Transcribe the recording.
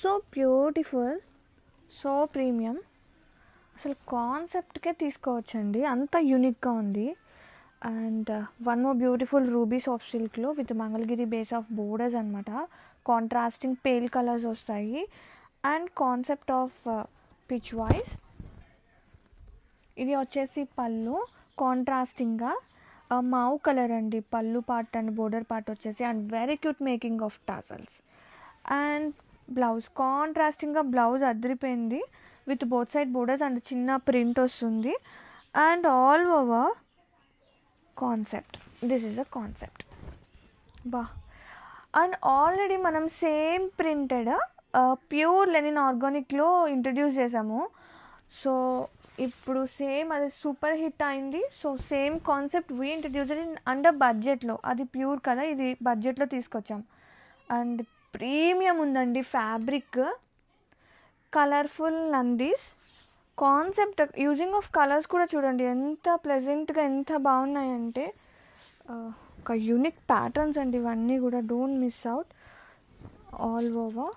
So beautiful, so premium. అసలు కాన్సెప్ట్కే తీసుకోవచ్చండి, అంత యూనిక్గా ఉంది. And one more beautiful ruby soft సిల్క్లో with Mangalagiri base of borders అనమాట. కాంట్రాస్టింగ్ పేల్ కలర్స్ వస్తాయి. And concept of pitch wise. ఇది వచ్చేసి పళ్ళు, కాంట్రాస్టింగ్గా మావు కలర్ అండి pallu part and border part వచ్చేసి. And very cute making of tassels. And blouse కాంట్రాస్టింగ్గా బ్లౌజ్ అదిరిపోయింది with both side borders and చిన్న ప్రింట్ వస్తుంది. And all over concept, this is a concept బా. అండ్ ఆల్రెడీ మనం సేమ్ ప్రింటెడ్ ప్యూర్ లెనిన్ ఆర్గానిక్లో introduce చేసాము. So ఇప్పుడు same అది సూపర్ హిట్ అయింది. So same concept we introduced in under బడ్జెట్లో. అది ప్యూర్ కదా, ఇది బడ్జెట్లో తీసుకొచ్చాం. అండ్ ప్రీమియం ఉందండి ఫ్యాబ్రిక్. కలర్ఫుల్ నందీస్ కాన్సెప్ట్ యూజింగ్ ఆఫ్ కలర్స్ కూడా చూడండి ఎంత ప్లెజెంట్గా ఎంత బాగున్నాయంటే. ఒక యూనిక్ ప్యాటర్న్స్ అండి ఇవన్నీ కూడా, don't miss out. All over